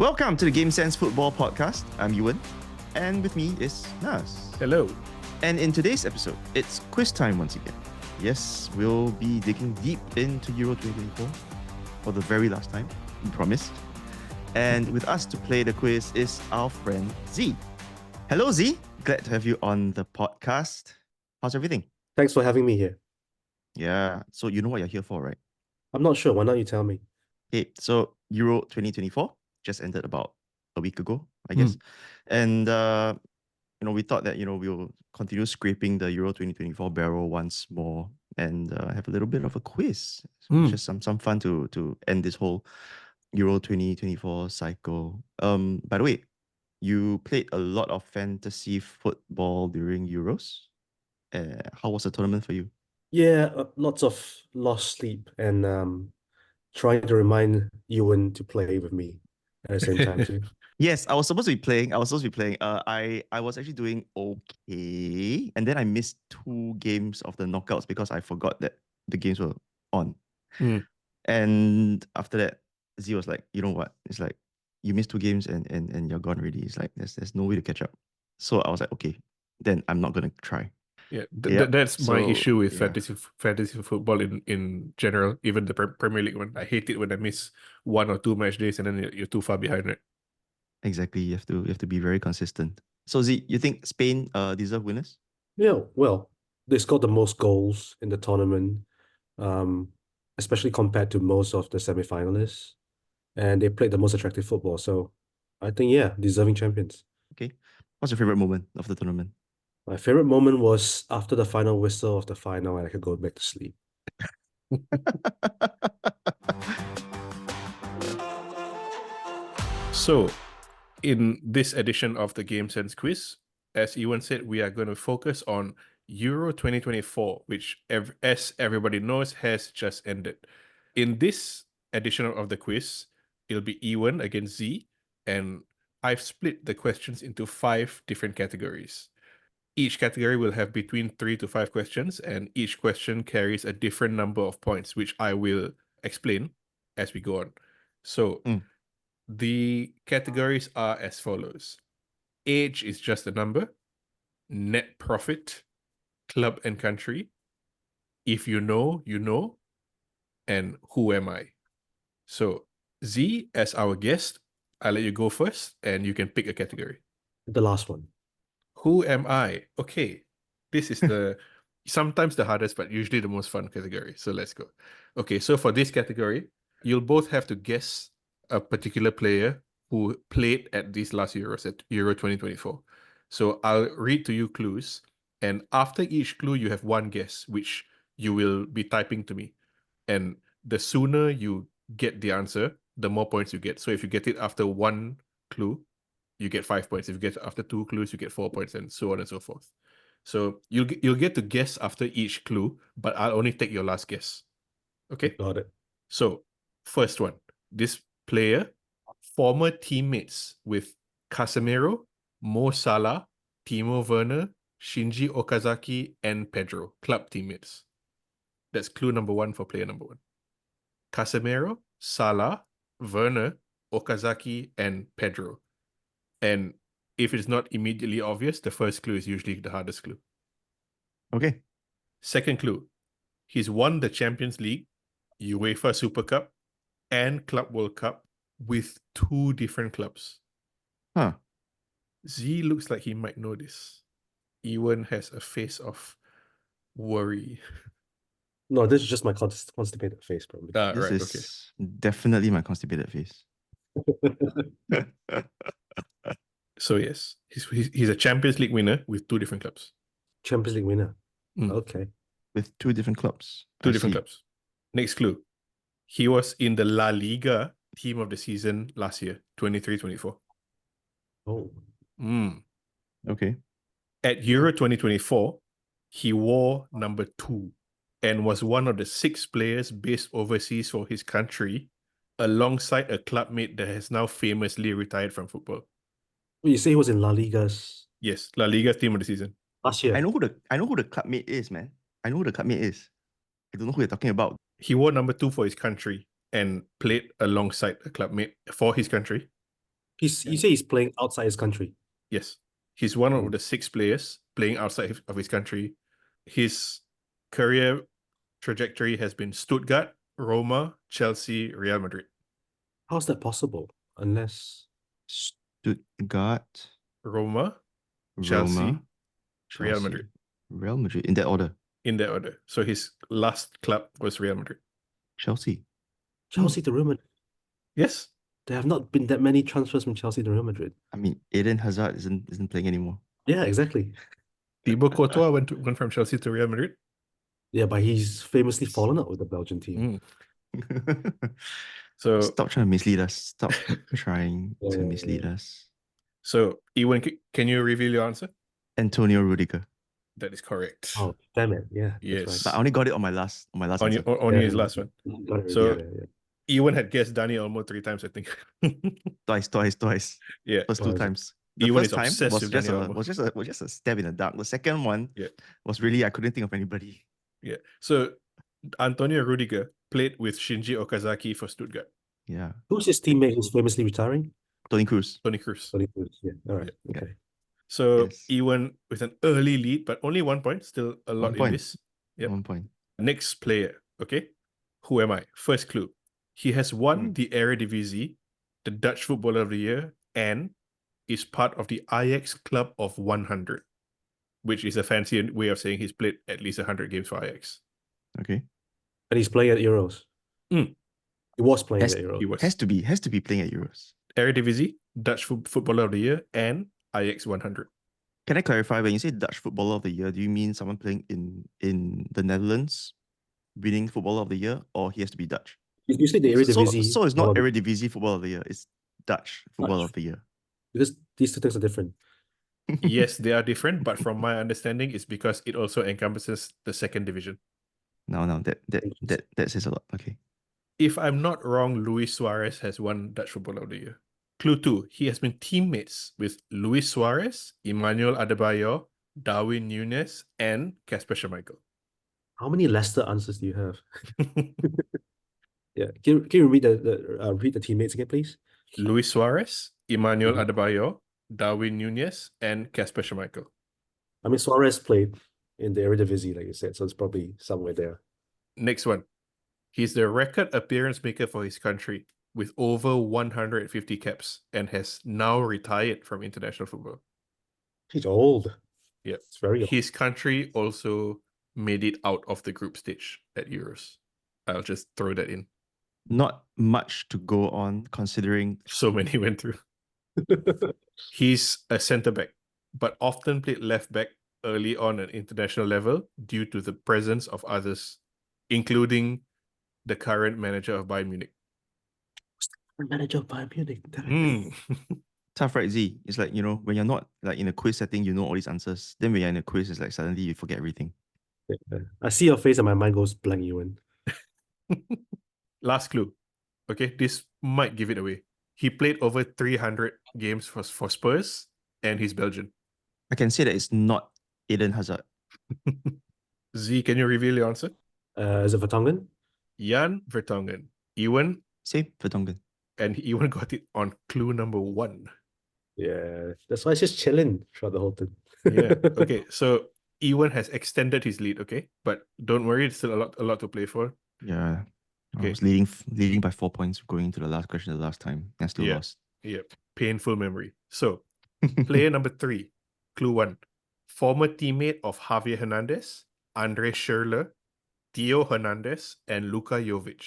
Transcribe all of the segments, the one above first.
Welcome to the Game Sense Football Podcast. I'm Ewen, and with me is Nas. Hello. And in today's episode, it's quiz time once again. Yes, we'll be digging deep into Euro 2024 for the very last time, we promise. And with us to play the quiz is our friend Z. Hello, Z. Glad to have you on the podcast. How's everything? Thanks for having me here. Yeah, so you know what you're here for, right? I'm not sure. Why not you tell me? Okay, so Euro 2024 just ended about a week ago, I guess. And, we thought that, we'll continue scraping the Euro 2024 barrel once more and have a little bit of a quiz. Just some fun to end this whole Euro 2024 cycle. By the way, you played a lot of fantasy football during Euros. How was the tournament for you? Yeah, lots of lost sleep and trying to remind Ewan to play with me at the same time too. Yes, I was supposed to be playing. I was actually doing okay, and then I missed 2 games of the knockouts because I forgot that the games were on. And after that, Z was like, "You know what? It's like you missed 2 games and you're gone already. It's like there's no way to catch up." So I was like, "Okay, then I'm not gonna try." Yeah, Yep. that's my So, issue with yeah. fantasy football in general. Even the Premier League one, I hate it when I miss 1 or 2 match days and then you're too far behind, right? Exactly. You have to be very consistent. So Z, you think Spain deserve winners? Yeah, well, they scored the most goals in the tournament, especially compared to most of the semi-finalists, and they played the most attractive football. So I think, yeah, deserving champions. Okay. What's your favorite moment of the tournament? My favorite moment was after the final whistle of the final, and I could go back to sleep. So, in this edition of the Game Sense Quiz, as Ewan said, we are going to focus on Euro 2024, which, as everybody knows, has just ended. In this edition of the quiz, it'll be Ewan against Z, and I've split the questions into 5 different categories. Each category will have between 3 to 5 questions, and each question carries a different number of points, which I will explain as we go on. So, the categories are as follows. Age is just a number. Net profit, club and country. If you know, you know. And who am I? So, Z, as our guest, I'll let you go first and you can pick a category. The last one. Who am I? Okay. This is sometimes the hardest, but usually the most fun category. So let's go. Okay, so for this category, you'll both have to guess a particular player who played at these last Euros, at Euro 2024. So I'll read to you clues, and after each clue, you have one guess, which you will be typing to me. And the sooner you get the answer, the more points you get. So if you get it after 1 clue, you get 5 points. If you get after 2 clues, you get 4 points, and so on and so forth. So you'll get to guess after each clue, but I'll only take your last guess. Okay? Got it. So, first one. This player, former teammates with Casemiro, Mo Salah, Timo Werner, Shinji Okazaki, and Pedro. Club teammates. That's clue number 1 for player number 1. Casemiro, Salah, Werner, Okazaki, and Pedro. And if it's not immediately obvious, the first clue is usually the hardest clue. Okay. Second clue. He's won the Champions League, UEFA Super Cup, and Club World Cup with 2 different clubs. Huh. Z looks like he might know this. Ewan has a face of worry. No, this is just my constipated face, probably. This is definitely my constipated face. So yes, he's a Champions League winner with 2 different clubs. Champions League winner. Okay. With 2 different clubs. 2 different clubs. Next clue. He was in the La Liga team of the season last year, 23-24. Oh. Okay. At Euro 2024, he wore number 2 and was one of the 6 players based overseas for his country, alongside a clubmate that has now famously retired from football. You say he was in La Liga's Yes, La Liga team of the season. last year. I know who the clubmate is, man. I know who the clubmate is. I don't know who you're talking about. He wore number 2 for his country and played alongside a clubmate for his country. You say he's playing outside his country. Yes. He's one of Hmm. the 6 players playing outside of his country. His career trajectory has been Stuttgart, Roma, Chelsea, Real Madrid. How's that possible? Unless Stuttgart, Roma, Roma, Chelsea, Real Chelsea, Madrid, Real Madrid, in that order. in that order. So his last club was Real Madrid. Chelsea. Chelsea to Real Madrid. Yes. There have not been that many transfers from Chelsea to Real Madrid. I mean, Eden Hazard isn't playing anymore. Yeah, exactly. Thibaut Courtois went from Chelsea to Real Madrid. Yeah, but he's famously fallen out with the Belgian team. So Stop trying to mislead us. Stop trying to Yeah. mislead us. So Ewen, can you reveal your answer? Antonio Rudiger. That is correct. Oh, damn it. Yeah, Yes. that's But I right. only got it on my last answer. Only his last one. Got it So- already, yeah. Ewen had guessed Dani Olmo 3 times, I think. Twice. Yeah. First 2 Twice. times. The Ewen first is time obsessed was with just Dani a Olmo. was just a stab in the dark. The second one Yeah. was really I couldn't think of anybody. Yeah. So Antonio Rudiger played with Shinji Okazaki for Stuttgart. Yeah. Who's his teammate who's famously retiring? Tony Cruz. Tony Cruz. Tony Cruz. Yeah, all right. Yeah. Okay. So Yes. Ewen with an early lead, but only 1 point, still a lot 1 in point. this. Yep. 1 point. Next player, okay? Who am I? First clue. He has won the Eredivisie, the Dutch Footballer of the Year, and is part of the Ajax Club of 100, which is a fancy way of saying he's played at least 100 games for Ajax. Okay. And he's playing at Euros. Mm. He was playing Has- at Euros. He was Has to be playing at Euros. Eredivisie, Dutch Footballer of the Year, and Ajax 100. Can I clarify, when you say Dutch Footballer of the Year, do you mean someone playing in the Netherlands winning Footballer of the Year, or he has to be Dutch? You say the Eredivisie. So it's not Footballer- Eredivisie Footballer of the Year, it's Dutch Footballer of the Year. Because these two things are different. Yes, they are different, but from my understanding, it's because it also encompasses the second division. No, that says a lot. Okay. If I'm not wrong, Luis Suarez has won Dutch Footballer of the Year. Clue 2, he has been teammates with Luis Suarez, Emmanuel Adebayor, Darwin Núñez, and Kasper Schmeichel. How many Leicester answers do you have? Yeah. Can you read the teammates again, please? Luis Suarez, Emmanuel Mhm. Adebayor, Darwin Núñez, and Kasper Schmeichel. I mean, Suarez played in the Eredivisie, like you said, so it's probably somewhere there. Next one. He's the record appearance maker for his country with over 150 caps and has now retired from international football. He's old. Yeah. It's very old. His country also made it out of the group stage at Euros. I'll just throw that in. Not much to go on considering So many went through. He's a centre back, but often played left back early on at international level due to the presence of others, including the current manager of Bayern Munich. Manager of Bayern Munich. Mm. tough, right, Z? It's like, when you're not like in a quiz setting, you know all these answers. Then when you're in a quiz, it's like suddenly you forget everything. I see your face and my mind goes blank, Ewan. Last clue. Okay, this might give it away. He played over 300 games for Spurs, and he's Belgian. I can say that it's not Eden Hazard. Z, can you reveal your answer? Is it Vertonghen? Jan Vertonghen. Ewen, Say Vertonghen. and Ewen got it on clue number 1. Yeah, that's why it's just chilling throughout the whole thing. Yeah. Okay. So Ewen has extended his lead. Okay, but don't worry, it's still a lot to play for. Yeah. I Okay. was leading by 4 points going into the last question the last time. I still Yeah. lost. Yep. Painful memory. So player number 3, clue 1, former teammate of Javier Hernandez, Andre Schürrle, Theo Hernandez, and Luka Jovic.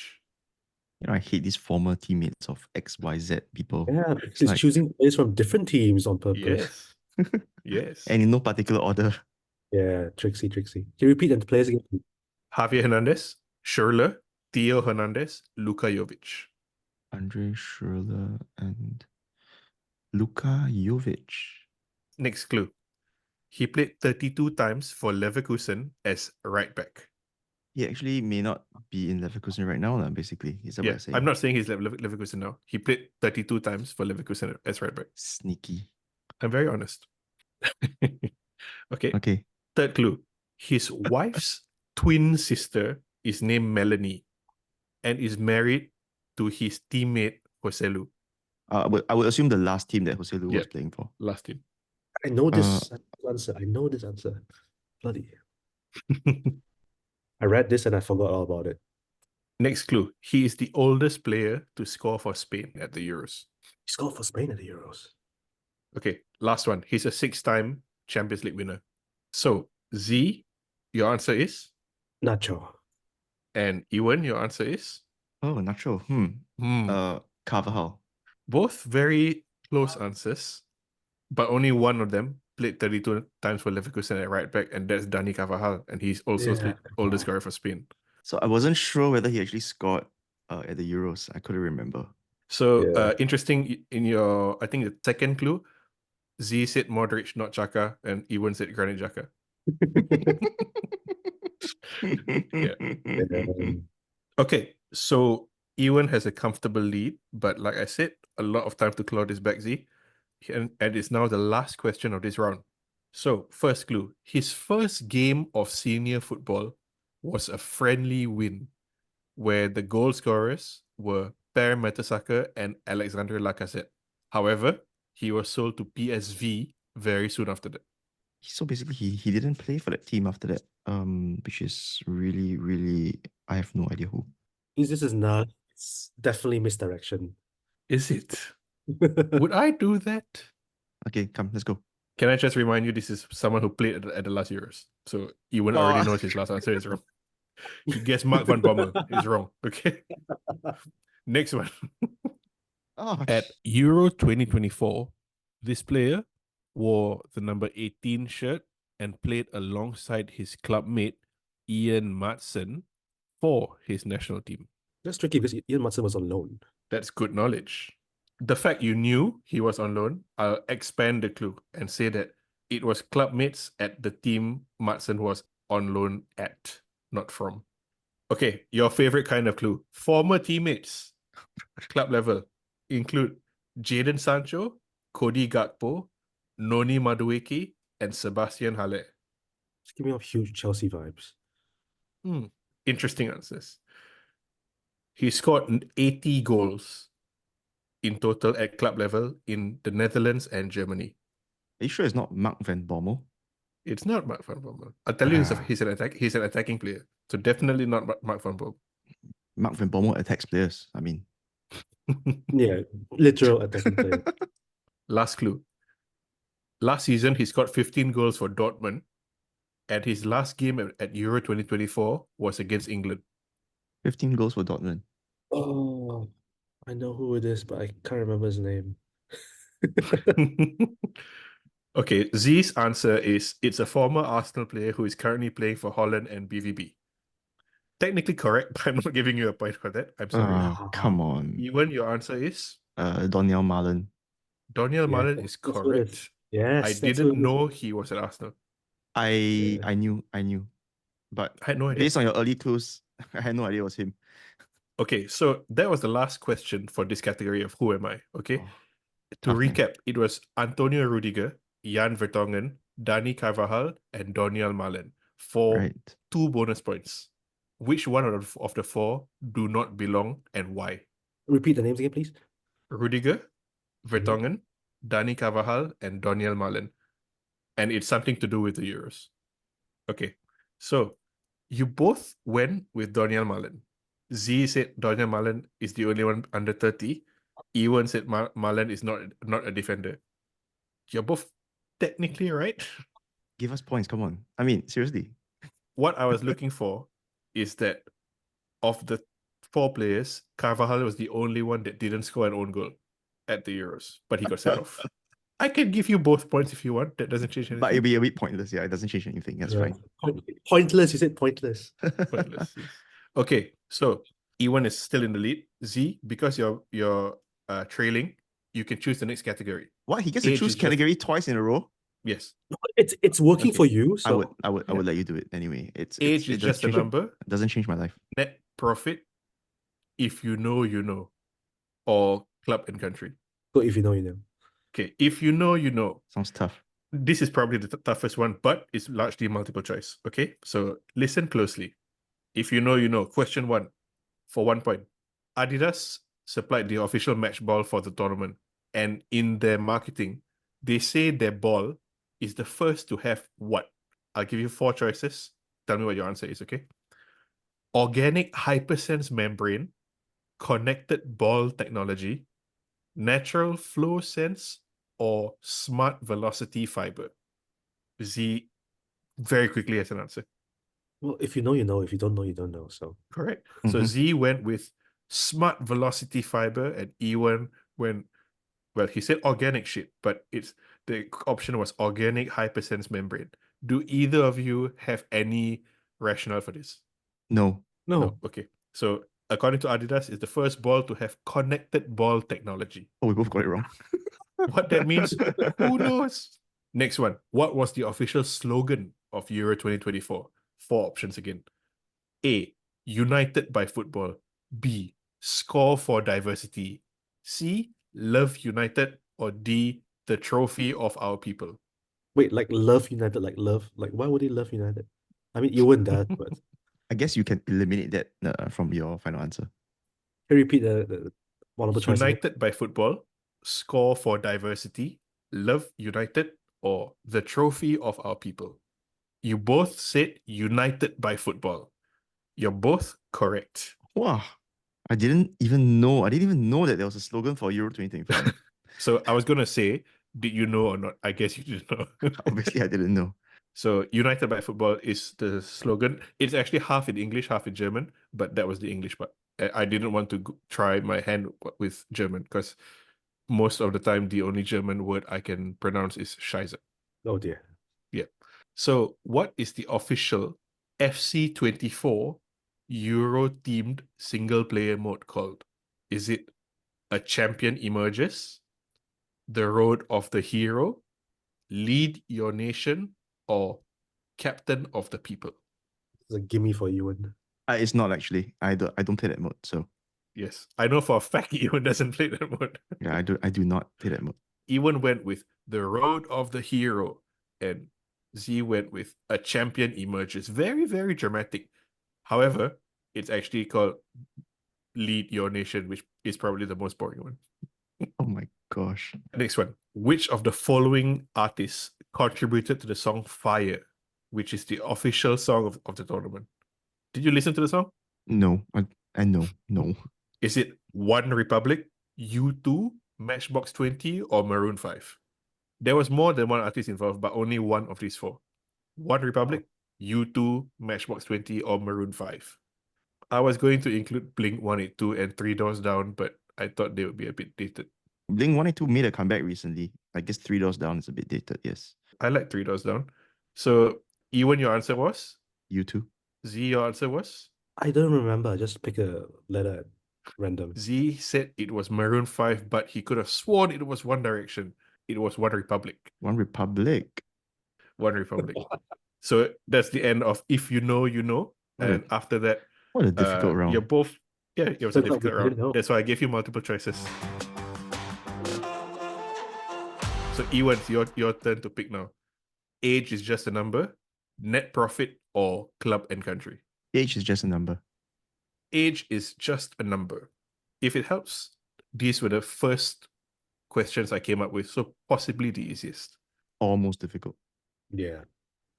I hate these former teammates of XYZ people. Yeah, because he's like- choosing players from different teams on purpose. Yes. Yes. And in no particular order. Yeah, tricksy. Can you repeat the players again? Javier Hernandez, Schürrle, Theo Hernandez, Luka Jovic. Andre Schürrle and Luka Jovic. Next clue. He played 32 times for Leverkusen as right back. He actually may not be in Leverkusen right now, basically. Is that what Yeah, you're saying? I'm not saying he's Leverkusen now. He played 32 times for Leverkusen as right back. Sneaky. I'm very honest. Okay. Okay. Third clue. His wife's twin sister is named Melanie and is married to his teammate Joselu. I would assume the last team that Jose Lu was Yeah. playing for. Last team. I know this answer. I know this answer. Bloody. I read this and I forgot all about it. Next clue. He is the oldest player to score for Spain at the Euros. He scored for Spain at the Euros. Okay, last one. He's a 6-time Champions League winner. So, Z, your answer is? Nacho. And Ewen, your answer is? Oh, Nacho. Carvajal. Both very close answers, but only one of them played 32 times for Leverkusen at right back, and that's Dani Carvajal, and he's also the oldest scorer for Spain. So I wasn't sure whether he actually scored at the Euros. I couldn't remember. So interesting in your, I think the second clue, Z said Modric, not Xhaka, and Ewen said Granit Xhaka. Okay, so Ewen has a comfortable lead, but like I said, a lot of time to claw this back, Z. And it's now the last question of this round. So, first clue. His first game of senior football was a friendly win where the goal scorers were Per Mertesacker and Alexandre Lacazette. However, he was sold to PSV very soon after that. So basically, he didn't play for that team after that, which is really, really, I have no idea who. This is not. It's definitely misdirection. Is it? Would I do that? Okay, come, let's go. Can I just remind you, this is someone who played at the last Euros. So Ewan already knows his last answer is wrong. He guessed Mark van Bommel is wrong. Okay. Next one. At Euro 2024, this player wore the number 18 shirt and played alongside his clubmate Ian Maatsen for his national team. That's tricky because Ian Maatsen was on loan. That's good knowledge. The fact you knew he was on loan, I'll expand the clue and say that it was clubmates at the team Maatsen was on loan at, not from. Okay, your favorite kind of clue. Former teammates, club level, include Jadon Sancho, Cody Gakpo, Noni Madueke, and Sebastian Haller. It's giving off huge Chelsea vibes. Interesting answers. He scored 80 goals in total at club level in the Netherlands and Germany. Are you sure it's not Mark van Bommel? It's not Mark van Bommel. I'll tell you, he's an attacking player. So definitely not Mark van Bommel. Mark van Bommel attacks players. I mean, yeah, literal attacking player. Last clue. Last season, he scored 15 goals for Dortmund, and his last game at Euro 2024 was against England. 15 goals for Dortmund. Oh, I know who it is, but I can't remember his name. Okay, Z's answer is it's a former Arsenal player who is currently playing for Holland and BVB. Technically correct, but I'm not giving you a point for that. I'm sorry. Oh, come on. Ewan, your answer is? Donyell Malen. Donyell Malen is correct. Yes, I didn't know he was at Arsenal. I knew. But I had no idea. Based on your early clues, I had no idea it was him. Okay, so that was the last question for this category of Who Am I? Okay. To recap, it was Antonio Rudiger, Jan Vertonghen, Dani Carvajal, and Donyell Malen for 2 bonus points. Which one of the 4 do not belong and why? Repeat the names again, please. Rudiger, Vertonghen, Dani Carvajal, and Donyell Malen. And it's something to do with the Euros. Okay, so you both went with Donyell Malen. Z said Donyell Malen is the only one under 30. Ewan said Malen is not a defender. You're both technically right. Give us points, come on. I mean, seriously. What I was looking for is that of the 4 players, Carvajal was the only one that didn't score an own goal at the Euros, but he got sent off. I can give you both points if you want. That doesn't change anything. But it'll be a bit pointless. Yeah, it doesn't change anything. That's fine. Pointless. You said pointless. Pointless. Yes. Okay, so Ewan is still in the lead. Z, because you're trailing, you can choose the next category. What? He gets to choose category twice in a row? Yes. It's working for you. So I would let you do it anyway. Age is just a number. It doesn't change my life. Net profit, if you know, you know, or club and country. Go if you know, you know. Okay, if you know, you know. Sounds tough. This is probably the toughest one, but it's largely multiple choice. Okay, so listen closely. If you know, you know. Question 1 for 1 point. Adidas supplied the official match ball for the tournament. And in their marketing, they say their ball is the first to have what? I'll give you 4 choices. Tell me what your answer is, okay? Organic hypersense membrane, connected ball technology, natural flow sense, or smart velocity fiber. Z very quickly has an answer. Well, if you know, you know. If you don't know, you don't know. So Correct. So Mhm. Z went with smart velocity fiber, and Ewen went, well, he said organic shit, but the option was organic hypersense membrane. Do either of you have any rationale for this? No. No. no. Okay. So according to Adidas, it's the first ball to have connected ball technology. Oh, we both got it wrong. What that means, who knows? Next one. What was the official slogan of Euro 2024? 4 options again. A. United by football. B. Score for diversity. C. Love United. Or D. The trophy of our people. Wait, like love United, like love, like why would he love United? I mean, you wouldn't that, but I guess you can eliminate that from your final answer. can you repeat the multiple choice again? United by football. Score for diversity. Love United. Or the trophy of our people. You both said United by football. You're both correct. Wow. I didn't even know that there was a slogan for Euro 2024. So I was going to say, did you know or not? I guess you didn't know. Obviously, I didn't know. So United by football is the slogan. It's actually half in English, half in German, but that was the English part. I didn't want to try my hand with German because most of the time the only German word I can pronounce is Scheiße. Oh dear. Yeah. So what is the official FC24 Euro-themed single-player mode called? Is it A Champion Emerges, The Road of the Hero, Lead Your Nation, or Captain of the People? It's a gimme for Ewan. It's not actually. I don't play that mode. So Yes, I know for a fact Ewan doesn't play that mode. yeah, I do not play that mode. Ewan went with The Road of the Hero, and Z went with A Champion Emerges. Very, very dramatic. However, it's actually called Lead Your Nation, which is probably the most boring one. Oh my gosh. Next one. Which of the following artists contributed to the song Fire, which is the official song of the tournament? Did you listen to the song? No, I know. No. Is it One Republic, U2, Matchbox 20, or Maroon 5? There was more than one artist involved, but only one of these 4. One Republic, U2, Matchbox 20, or Maroon 5. I was going to include Blink 182 and Three Doors Down, but I thought they would be a bit dated. Blink 182 made a comeback recently. I guess Three Doors Down is a bit dated, yes. I like Three Doors Down. So, Ewan, your answer was? U2. Z, your answer was? I don't remember. Just pick a letter at random. Z said it was Maroon 5, but he could have sworn it was One Direction. It was One Republic. One Republic. One Republic. So that's the end of If You Know, You Know. And after that, What a difficult round. you're both... Yeah, it was a Turns out we difficult round. didn't know. That's why I gave you multiple choices. So Ewan, it's your turn to pick now. Age is just a number, net profit, or club and country. Age is just a number. Age is just a number. If it helps, these were the first questions I came up with, so possibly the easiest. Almost difficult. Yeah.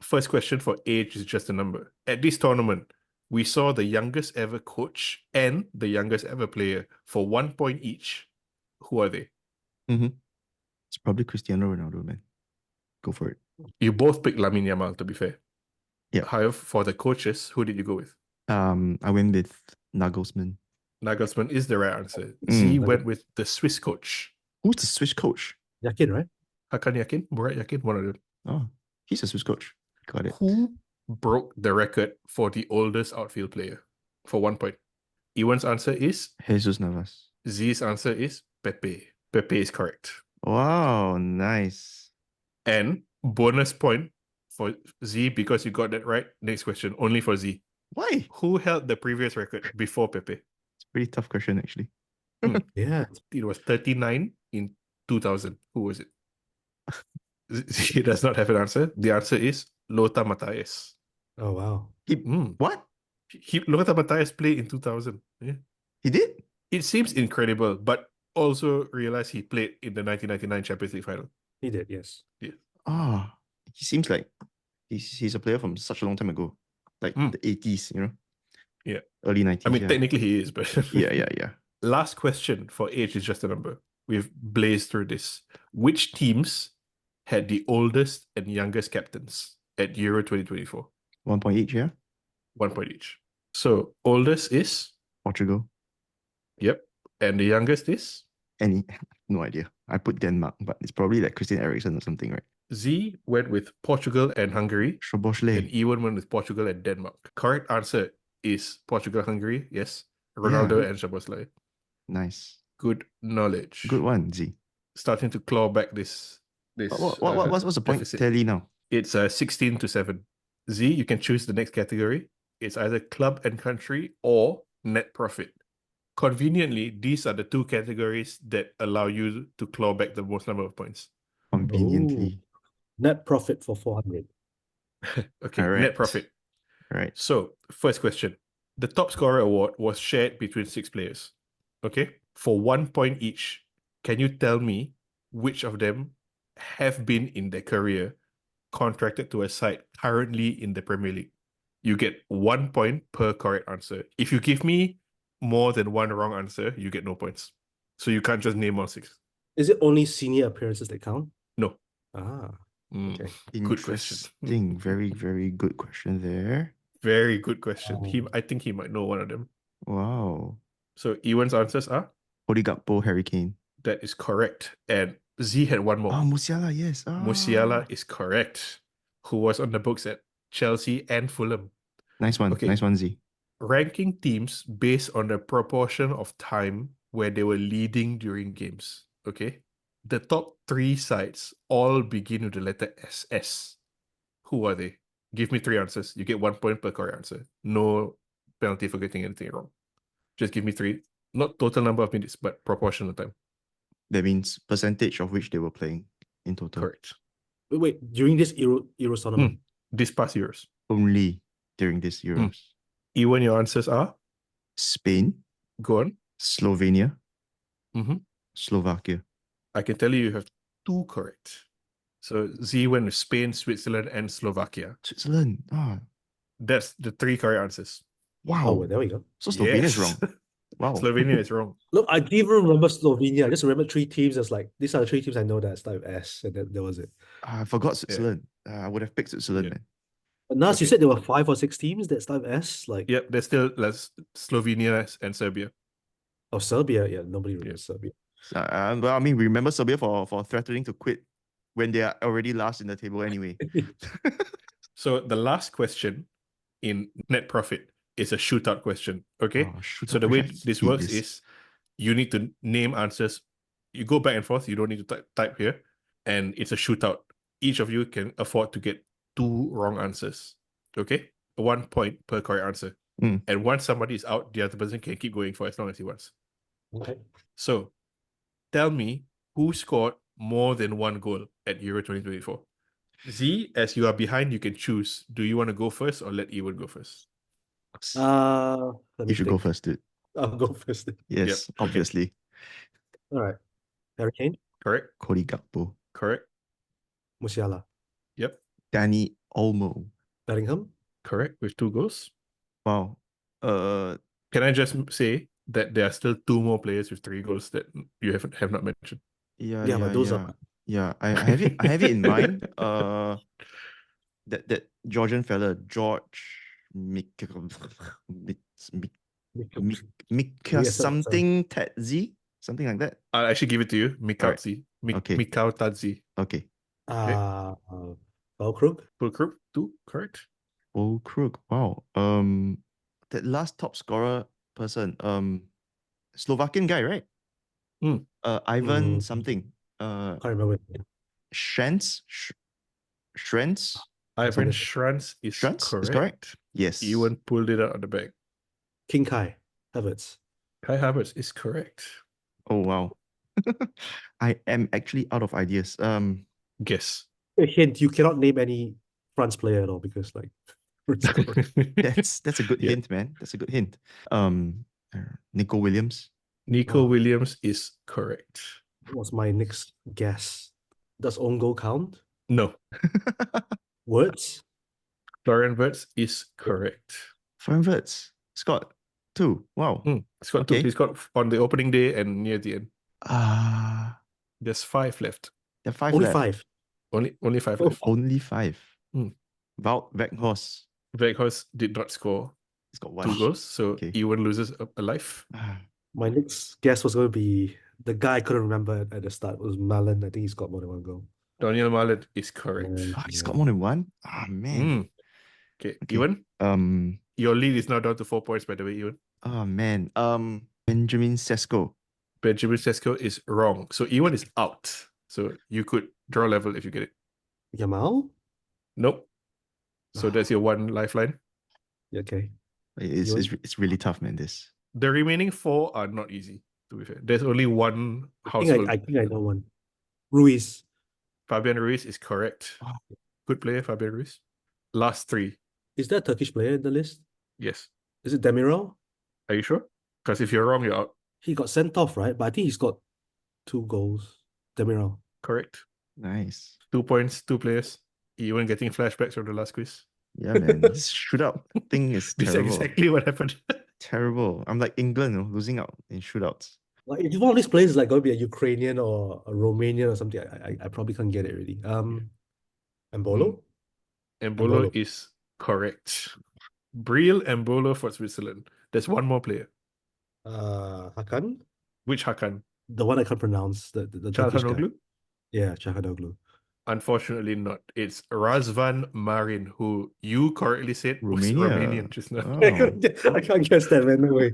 First question for age is just a number. At this tournament, we saw the youngest ever coach and the youngest ever player for 1 point each. Who are they? It's probably Cristiano Ronaldo, man. Go for it. You both picked Lamine Yamal, to be fair. Yeah. However, for the coaches, who did you go with? I went with Nagelsmann. Nagelsmann is the right answer. Mm. Z went with the Swiss coach. Who's the Swiss coach? Yakin, right? Hakan Yakin? Murat Yakin? One of them. Oh, he's a Swiss coach. Got it. Who broke the record for the oldest outfield player for 1 point? Ewan's answer is Jesus Navas. Z's answer is Pepe. Pepe is correct. Wow, nice. And bonus point for Z because you got that right. Next question, only for Z. Why? Who held the previous record before Pepe? It's a pretty tough question, actually. Yeah. It was 39 in 2000. Who was it? Z does not have an answer. The answer is Lothar Matthäus. Oh wow. What? Lothar Matthäus played in 2000. Yeah. He did? It seems incredible, but also realize he played in the 1999 Champions League final. He did, yes. Ah, he seems like he's a player from such a long time ago, like the 80s, Yeah. early 90s. I mean, yeah. technically he is, but Yeah. Last question for age is just a number. We've blazed through this. Which teams had the oldest and youngest captains at Euro 2024? 1 point each, yeah. 1 point each. So oldest is, Portugal. yep, and the youngest is No idea. I put Denmark, but it's probably like Christian Eriksen or something, right? Z went with Portugal and Hungary, and Szoboszlai. Ewen went with Portugal and Denmark. Correct answer is Portugal, Hungary. Yes, Ronaldo Yeah. and Szoboszlai. Nice. Good knowledge. Good one, Z. Starting to claw back this. What's the point deficit. tally now? It's 16-7. Z, you can choose the next category. It's either club and country or net profit. Conveniently, these are the two categories that allow you to claw back the most number of points. Conveniently. Net profit for 400. Okay, Alright. net profit. Right. So, first question. The top scorer award was shared between 6 players. Okay? For 1 point each, can you tell me which of them have been in their career contracted to a side currently in the Premier League? You get 1 point per correct answer. If you give me more than one wrong answer, you get no points. So you can't just name all 6. Is it only senior appearances that count? No. Ah, Okay. Good Good question. Interesting. Very, very good question there. Very good question. I think he might know one of them. Wow. So Ewan's answers are? Cody Gakpo, Harry Kane. That is correct. And Z had one more. Oh, Musiala, yes. Musiala is correct. Who was on the books at Chelsea and Fulham. Nice one. Okay. Nice one, Z. Ranking teams based on the proportion of time where they were leading during games. Okay. The top 3 sides all begin with the letter SS. Who are they? Give me 3 answers. You get 1 point per correct answer. No penalty for getting anything wrong. Just give me 3. Not total number of minutes, but proportional time. That means percentage of which they were playing in total. Correct. wait, during this Euro tournament? This past Euros. Only during this Euros. Ewan, your answers are? Spain, Go on. Slovenia, Mm-hmm. Slovakia. I can tell you have 2 correct. So Z went with Spain, Switzerland, and Slovakia. Switzerland. Ah, That's the 3 correct answers. wow. Oh, well, there we go. So Slovenia is Yes. wrong. Wow. Slovenia is wrong. Look, I didn't even remember Slovenia. I just remember 3 teams. That's like, these are the 3 teams I know that start with S, and that was it. I forgot Switzerland. I would have picked Switzerland, Yeah. man. But Nas, you Okay. said there were 5 or 6 teams that start with S? Like, Yep, there's still Slovenia and Serbia. oh, Serbia. Yeah, nobody remembers Serbia. Well, I mean, we remember Serbia for threatening to quit when they are already last in the table anyway. So the last question in net profit is a shootout question. Okay. Oh, shootout So the way question. this Hate works this. is you need to name answers. You go back and forth. You don't need to type here. And it's a shootout. Each of you can afford to get 2 wrong answers. Okay. 1 point per correct answer. And once somebody is out, the other person can keep going for as long as he wants. Okay. So tell me who scored more than 1 goal at Euro 2024. Z, as you are behind, you can choose. Do you want to go first or let Ewan go first? Let You me should go think. first, dude. I'll go first. Yes, Yep, okay. obviously. All right. Harry Kane, Correct. Cody Gakpo. Correct. Musiala, Yep. Danny Olmo. Bellingham. Correct. With 2 goals. Wow. Can I just say that there are still 2 more players with 3 goals that you have not mentioned? Yeah, but those are I have it. I have it in mind. That Georgian fella, George Mika something Tadzi, something like that. I'll actually give it to you. Mikauzi. Okay. Mikautadzi. Okay. Fulkrug. Fulkrug, 2. Correct. Oh, Krug. Wow. That last top scorer person, Slovakian guy, right? Ivan something. Can't remember. Schrens. Ivan Schrans is correct. Yes. Ewan pulled it out of the bag. King Kai Havertz. Kai Havertz is correct. Oh, wow. I am actually out of ideas. Guess. A hint: you cannot name any France player at all because like that's a good hint, man. That's a good hint. Nico Williams. Nico Oh. Williams is correct. What was my next guess? Does own goal count? No, Words? Florian Wirtz is correct. Florian Wirtz. Scott. 2. Wow. He's got two. Okay. He's got on the opening day and near the end. There There's 5 left. are 5 Only left. 5. Only 5 Oh. left. Only 5. Hmm. Wout Weghorst. Weghorst did not score He's got 2 1. goals, so Okay. Ewen loses a life. My next guess was going to be the guy I couldn't remember at the start was Malin. I think he's got more than 1 goal. Daniel Mallet is correct. He's got more than 1? Man. Okay, Okay. Ewen, your lead is now down to 4 points, by the way, Ewen. Oh man. Benjamin Sesko. Benjamin Sesko is wrong. So Ewen is out. So you could draw level if you get it. Yamal? Nope. So that's your 1 lifeline. Okay. It's really tough, man. This. The remaining 4 are not easy, to be fair. There's only 1 household. I think I know one. Ruiz. Fabian Ruiz is correct. Wow. Good player, Fabian Ruiz. Last 3. Is there a Turkish player in the list? Yes. Is it Demiral? Are you sure? Because if you're wrong, you're out. He got sent off, right? But I think he's got 2 goals. Demiral. Correct. Nice. 2 points, 2 players. Ewen getting flashbacks from the last quiz. Yeah, man. This shootout thing is This is terrible. exactly what happened. Terrible. I'm like England, losing out in shootouts. Like if one of these players is like going to be a Ukrainian or a Romanian or something, I probably can't get it really. Embolo? Embolo is correct. Briel Embolo for Switzerland. There's 1 more player. Hakan? Which Hakan? The one I can't pronounce. The Turkish guy. Çalhanoğlu? Yeah, Çalhanoğlu. Unfortunately not. It's Razvan Marin, who you correctly said was Romania. Romanian just now. Oh. I can't guess that, man. No way.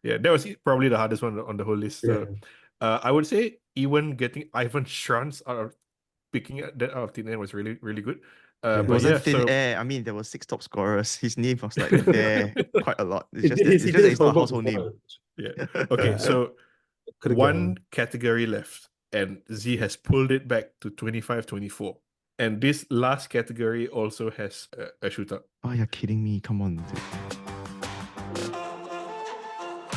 Yeah, that was probably the hardest one on the whole list. So, I would say Ewen getting Ivan Schranz out of picking that out of thin air was really, really good. It But wasn't yeah, thin so air. I mean, there were 6 top scorers. His name was like there quite a lot. It's just He that it's did not a homework household name. before. yeah. Okay, so Couldn't get one category left, and Z has pulled it back to 25-24. And this last category also has a shootout. Oh, you're kidding me. Come on. Dude.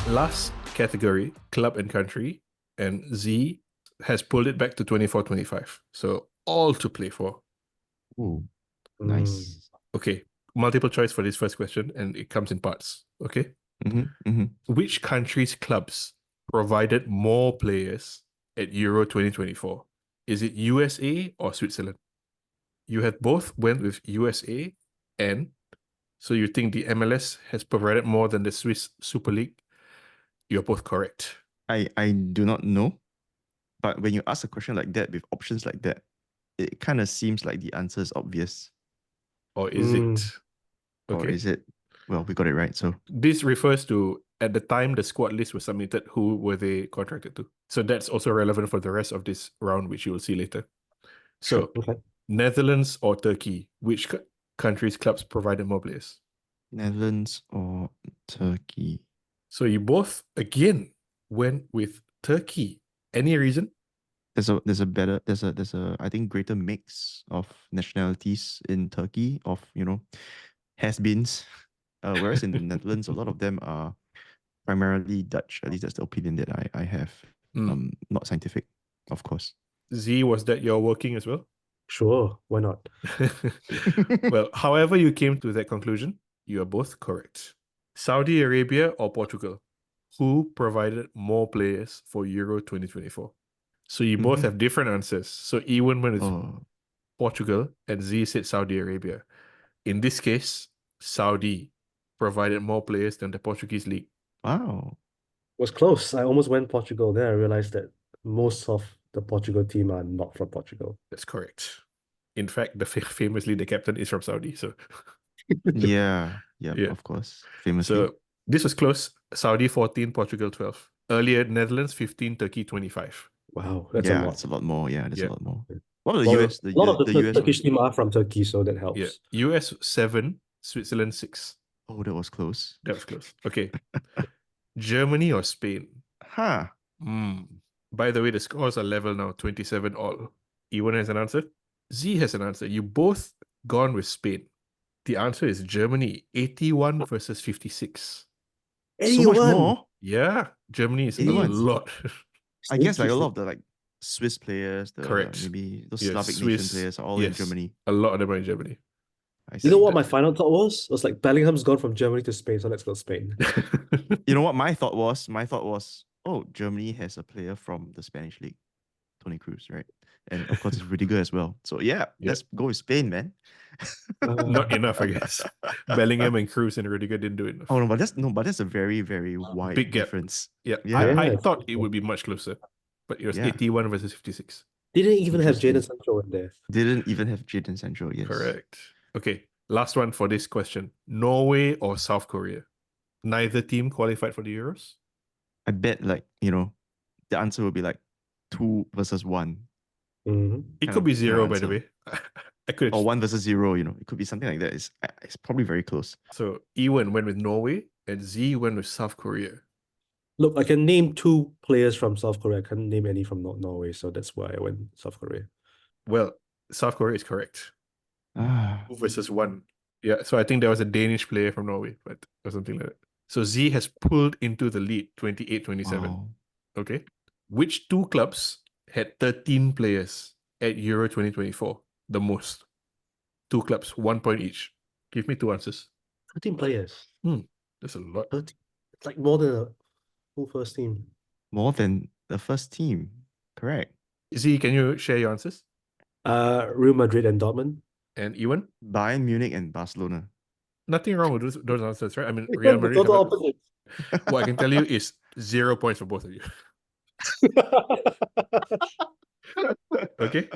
Last category, club and country, and Z has pulled it back to 24-25. So all to play for. Ooh, nice. Okay, multiple choice for this first question, and it comes in parts. Okay. Which country's clubs provided more players at Euro 2024? Is it USA or Switzerland? You have both went with USA, and so you think the MLS has provided more than the Swiss Super League? You're both correct. I do not know, but when you ask a question like that with options like that, it kind of seems like the answer is obvious. Or is it? Or is it? Well, we got it right. So this refers to at the time the squad list was submitted, who were they contracted to? So that's also relevant for the rest of this round, which you will see later. So Netherlands or Turkey, which countries' clubs provided more players? Netherlands or Turkey? So you both again went with Turkey. Any reason? There's a I think greater mix of nationalities in Turkey of has-beens, whereas in the Netherlands a lot of them are primarily Dutch. At least that's the opinion that I have. Not scientific, of course. Z, was that your working as well? Sure, why not? Well, however you came to that conclusion, you are both correct. Saudi Arabia or Portugal? Who provided more players for Euro 2024? So you both have different answers. So Ewen went with Portugal and Z said Saudi Arabia. In this case, Saudi provided more players than the Portuguese league. Wow. It was close. I almost went Portugal. Then I realized that most of the Portugal team are not from Portugal. That's correct. In fact, famously, the captain is from Saudi. So yeah, of course. Famously. So this was close. Saudi 14, Portugal 12. Earlier, Netherlands 15, Turkey 25. Wow, that's a lot. That's a lot more. Yeah, that's a lot more. What are the US? A lot of the US Turkish team are from Turkey, so that helps. Yeah. US 7, Switzerland 6. Oh, that was close. That was close. Okay. Germany or Spain? By the way, the scores are level now, 27 all. Ewen has an answer. Z has an answer. You both gone with Spain. The answer is Germany, 81 versus 56. 81? So much more? Yeah, Germany is a Anyone's. lot. I guess like a Interesting. lot of the like Swiss players, Correct. maybe those Yeah, Slavic nation Swiss. players are all in Yes, Germany. a lot of them are in Germany. I You know see. what my final thought was? It was like Bellingham's gone from Germany to Spain, so let's go Spain. You know what my thought was? My thought was, oh, Germany has a player from the Spanish league, Tony Cruz, right? And of course, it's Rudiger as well. So yeah, let's go with Spain, man. Not enough, I guess. Bellingham and Cruz and Rudiger didn't do enough. Oh no, but that's a very, very wide Big gap. difference. Yeah, Yeah. I Yes. thought it would be much closer, but it was Yeah. 81 versus 56. Didn't even have Interesting. Jadon Sancho in there. Didn't even have Jadon Sancho, yes. Correct. Okay, last one for this question. Norway or South Korea? Neither team qualified for the Euros? I bet like, the answer will be like 2 versus 1. Mhm. It kind could of- be kind of zero, by the answer. way. I could Or have. 1 versus 0, it could be something like that. It's probably very close. So Ewen went with Norway and Z went with South Korea. Look, I can name 2 players from South Korea. I can't name any from Norway, so that's why I went South Korea. Well, South Korea is correct. Ah, 2 versus 1. Yeah, so I think there was a Danish player from Norway, but or something like that. So Z has pulled into the lead 28-27. wow. Okay. Which 2 clubs had 13 players at Euro 2024? The most. 2 clubs, 1 point each. Give me 2 answers. 13 players. That's a lot. 13. It's like more than a full first team. More than the first team. Correct. Z, can you share your answers? Real Madrid and Dortmund. And Ewan? Bayern Munich and Barcelona. Nothing wrong with those answers, right? I mean, The Real Madrid. total opposite. What I can tell you is 0 points for both of you. Okay.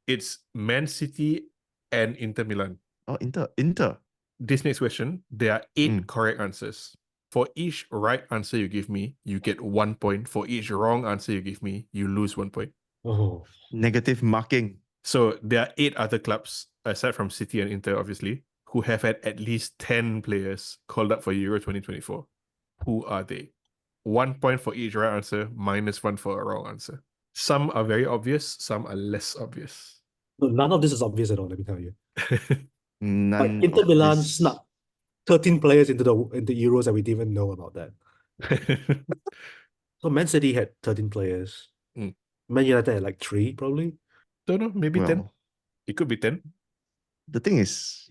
It's Man City and Inter Milan. Oh, Inter. This next question, there are 8 correct answers. For each right answer you give me, you get 1 point. For each wrong answer you give me, you lose 1 point. Oh. Negative marking. So there are 8 other clubs, aside from City and Inter, obviously, who have had at least 10 players called up for Euro 2024. Who are they? 1 point for each right answer, -1 for a wrong answer. Some are very obvious, some are less obvious. No, none of this is obvious at all, let me tell you. None Like Inter of Milan this- snuck 13 players into the Euros and we didn't even know about that. So Man City had 13 players. Mm. Man United had like 3 probably. Don't know, maybe 10. Well, It could be 10. the thing is,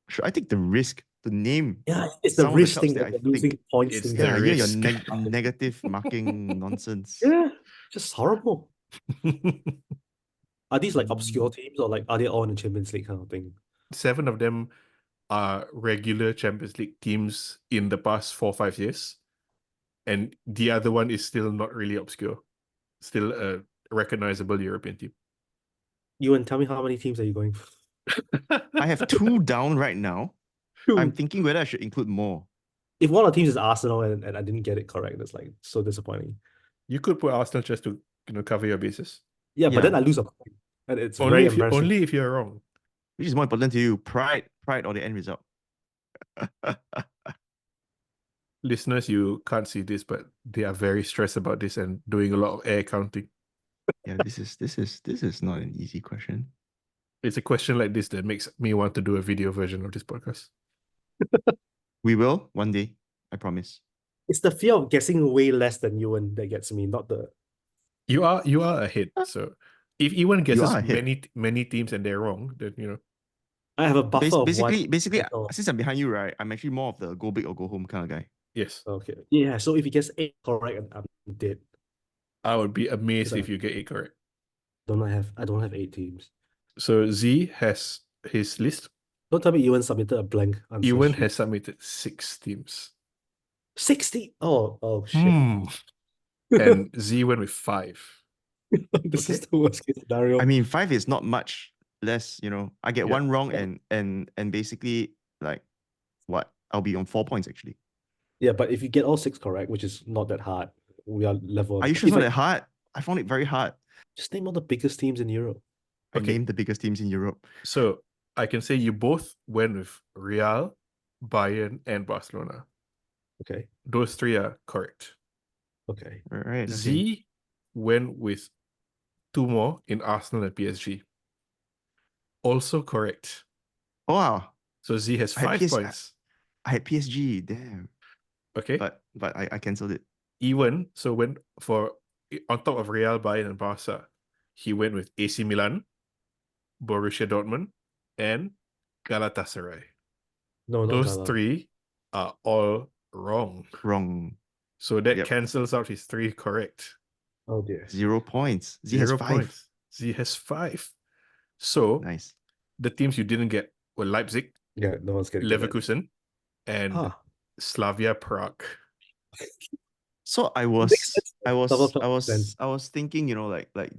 should I take the risk to name Yeah, it's the some of the risk clubs thing that that I you're losing think? points. It's thing. the Yeah, your risk. negative marking nonsense. Yeah, just horrible. Are these like obscure Mm. teams or like are they all in the Champions League kind of thing? 7 of them are regular Champions League teams in the past 4-5 years. And the other one is still not really obscure. Still a recognizable European team. Ewan, tell me how many teams are you going for? I have 2 down right now. I'm thinking whether I should include more. If one of the teams is Arsenal and I didn't get it correct, that's like so disappointing. You could put Arsenal just to cover your bases. Yeah, but Yeah. then I lose a point. And it's very embarrassing. Only if you're wrong. Which is more important to you, pride or the end result? Listeners, you can't see this, but they are very stressed about this and doing a lot of air counting. Yeah, this is not an easy question. It's a question like this that makes me want to do a video version of this podcast. We will one day, I promise. It's the fear of guessing way less than Ewan that gets me, not the You are ahead. So if Ewan guesses are ahead. many teams and they're wrong, then I have a buffer of one. Basically, Oh, since I'm behind you, right, I'm actually more of the go big or go home kind of guy. yes. okay. Yeah, so if he gets 8 correct, I'm dead. I would be amazed So- if you get 8 correct. I don't have 8 teams. So Z has his list. Don't tell me Ewan submitted a blank answer. Ewan sheet. has submitted 6 teams. 60. Oh shit. And Z went with 5. This is the worst case scenario. I mean, 5 is not much less, I get Yeah. 1 wrong and basically like what? I'll be on 4 points actually. Yeah, but if you get all 6 correct, which is not that hard, we are level. Are you sure it's not that hard? I found it very hard. Just name all the biggest teams in Europe. I Okay. named the biggest teams in Europe. So I can say you both went with Real, Bayern, and Barcelona. Okay. Those 3 are correct. Okay. All right. Z went with 2 more in Arsenal and PSG. Also correct. Oh, wow. So Z has I had 5 PS points. I had PSG. Damn. Okay. but I cancelled it. Ewen, so went for on top of Real, Bayern, and Barca, he went with AC Milan, Borussia Dortmund, and Galatasaray. No, not Those Gala. three are all wrong. Wrong. So that Yep. cancels out his three correct. Oh dear. 0 points. Z has 0 5. points. Z has 5. So Nice. the teams you didn't get were Leipzig, Yeah, no one's getting to that. Leverkusen, and Ah, Slavia Prague. So I makes sense. Sense. was thinking, like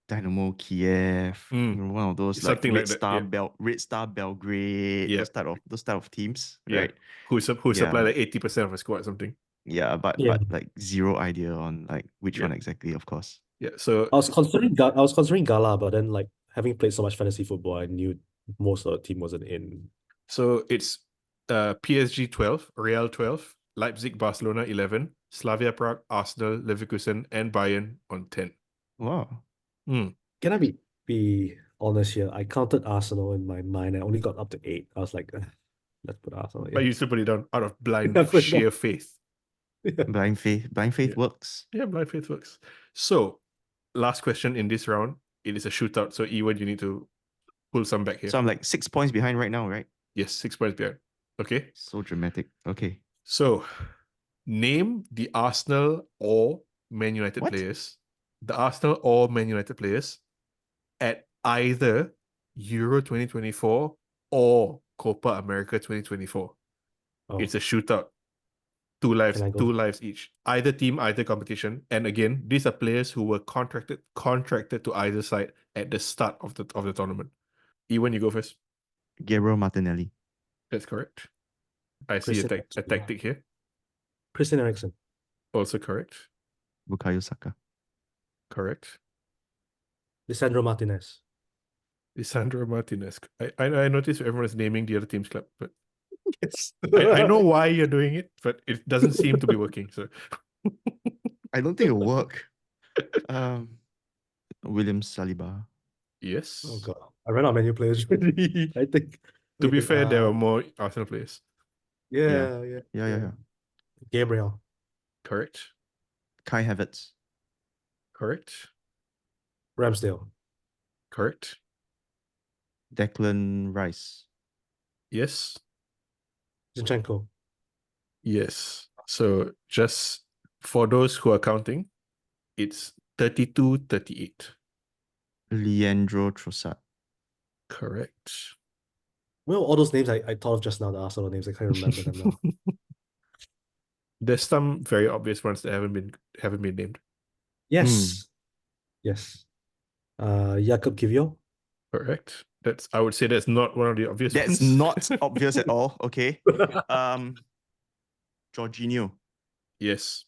Dynamo Kiev, one of those like Something like that, yeah. Red Star Belgrade, Yeah. those type of teams, Yeah. right? Who supply Yeah. like 80% of a squad or something. Yeah, but Yeah. like zero idea on like which Yeah. one exactly, of course. Yeah. So I was considering Gala, but then like having played so much fantasy football, I knew most of the team wasn't in. so it's PSG 12, Real 12, Leipzig, Barcelona 11, Slavia Prague, Arsenal, Leverkusen, and Bayern on 10. Wow. Hmm. Can I be honest here? I counted Arsenal in my mind. I only got up to 8. I was like, let's put Arsenal But in. you still put it down out of blind Yeah, put it sheer faith. Yeah. Blind faith Yeah. works. Yeah, blind faith works. So, last question in this round. It is a shootout. So, Ewan, you need to pull some back here. So I'm like 6 points behind right now, right? Yes, 6 points behind. Okay. So dramatic. Okay. So, name the Arsenal or Man United What? players. The Arsenal or Man United players at either Euro 2024 or Copa America 2024. Oh, It's a shootout. Two lives each. Either team, either competition. And again, these are players who were contracted to either side at the start of the tournament. Ewan, you go first. Gabriel Martinelli. That's correct. I see a tactic here. Christian Eriksen. Also correct. Bukayo Saka. Correct. Lisandro Martinez. Lisandro Martinez. I noticed everyone is naming the other team's club, but Yes. I know why you're doing it, but it doesn't seem to be working. So I don't think it'll work. William Saliba. yes. Oh god, I ran out of menu players already. I think. To be fair, there are more Arsenal players. Yeah. Gabriel. Correct. Kai Havertz. Correct. Ramsdale. Correct. Declan Rice. Yes. Zinchenko. Yes. So just for those who are counting, it's 32-38. Leandro Trossard. Correct. Well, all those names I thought of just now, the Arsenal names, I can't remember them now. There's some very obvious ones that haven't been named. Yes. Yes. Jakub Kiwior. Correct. I would say that's not one of the obvious ones. That's not obvious at all. Okay. Jorginho. Yes.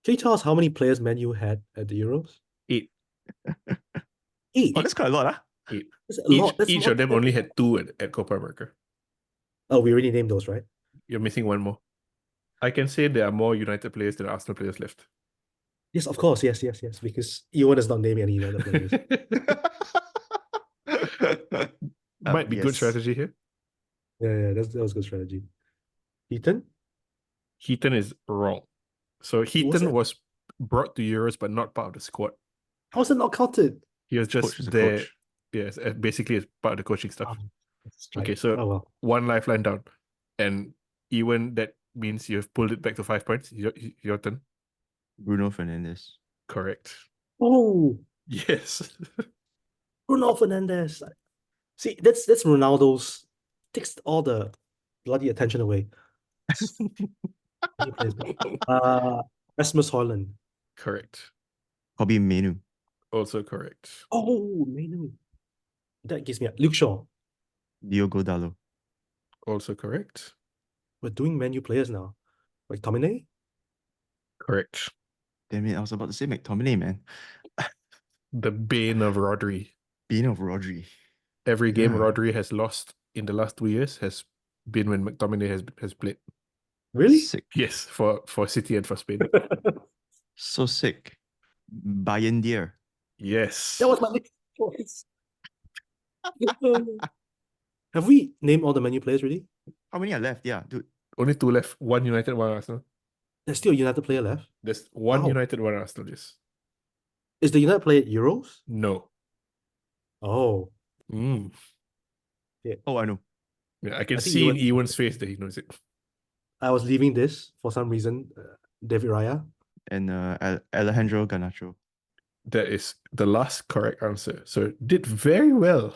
Can you tell us how many players Man U had at the Euros? 8. 8. Oh, that's quite a lot, huh? 8. That's a lot. That's Each a lot of them only had 2 at Copa America. Oh, we already named those, right? You're missing one more. I can say there are more United players than Arsenal players left. Yes, of course. Yes. Because Ewan is not naming any United players. Might be good strategy here. Yeah, that was good strategy. Heaton? Heaton is wrong. So Heaton was brought to Euros but not part of the squad. How is it not counted? He was just there. Yes, basically as part of the coaching stuff. Okay, so one lifeline down. And Ewan, that means you've pulled it back to 5 points. Your turn. Bruno Fernandes. Correct. Oh, yes. Bruno Fernandes. See, that's Ronaldo's. Takes all the bloody attention away. Rasmus Højlund. Correct. Kobe Menu. Also correct. Oh, Menu. That gives me Luke Shaw. Diogo Dalot. Also correct. We're doing menu players now. Like McTominay? Correct. Damn it, I was about to say McTominay, man. The bane of Rodri. Bane of Rodri. Every game Rodri has lost in the last 2 years has been when McTominay has played. Really? Sick. Yes, for City and for Spain. So sick. Bayern Deer. Yes. That was my next choice. Have we named all the menu players already? How many are left? Yeah, dude. only two left. One United, one Arsenal. There's still a United player left. There's one Wow. United, one Arsenal. Yes. Is the United player Euros? No. Oh, Mm. Oh, I know. Yeah, I can I think see in Ewan- Ewan's face that he knows it. I was leaving this for some reason. David Raya. And Alejandro Garnacho. That is the last correct answer. So did very well.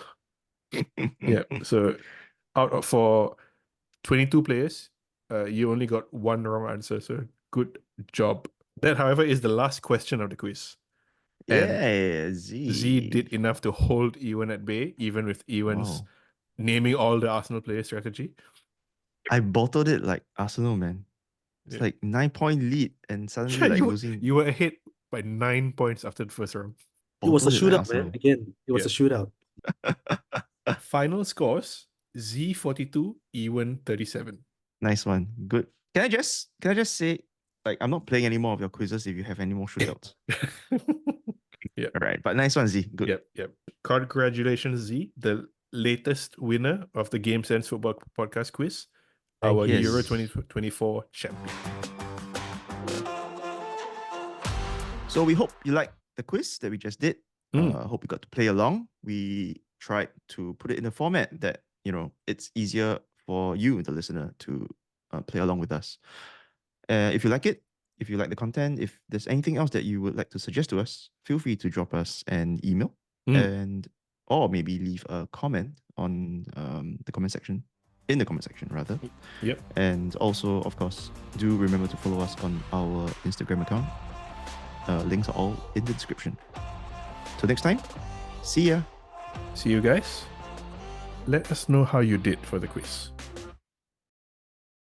Yeah. So for 22 players, you only got one wrong answer. So good job. That, however, is the last question of the quiz. And Yeah, Z did enough to hold Ewan at bay, even with Ewan's Wow. naming all the Arsenal player strategy. I bottled it like Arsenal, man. It's Yeah. like 9-point lead and suddenly Yeah, like you losing. you were ahead by 9 points after the first round. It was a Bottled it like shootout, man. Arsenal. Again, it was a shootout. Final scores: Z 42, Ewan 37. Nice one. Good. Can I just say, like, I'm not playing any more of your quizzes if you have any more shootouts. Yeah. All right, but nice one, Z. Good. Yep. Congratulations, Z, the latest winner of the Game Sense Football Podcast quiz, Thank our you. Euro Yes. 2024 champion. So we hope you liked the quiz that we just did. Hope you got to play along. We tried to put it in a format that, it's easier for you, the listener, to play along with us. If you like it, if you like the content, if there's anything else that you would like to suggest to us, feel free to drop us an email or maybe leave a comment on the comment section, in the comment section rather. Yep. And also, of course, do remember to follow us on our Instagram account. Links are all in the description. Till next time, see ya. See you guys. Let us know how you did for the quiz.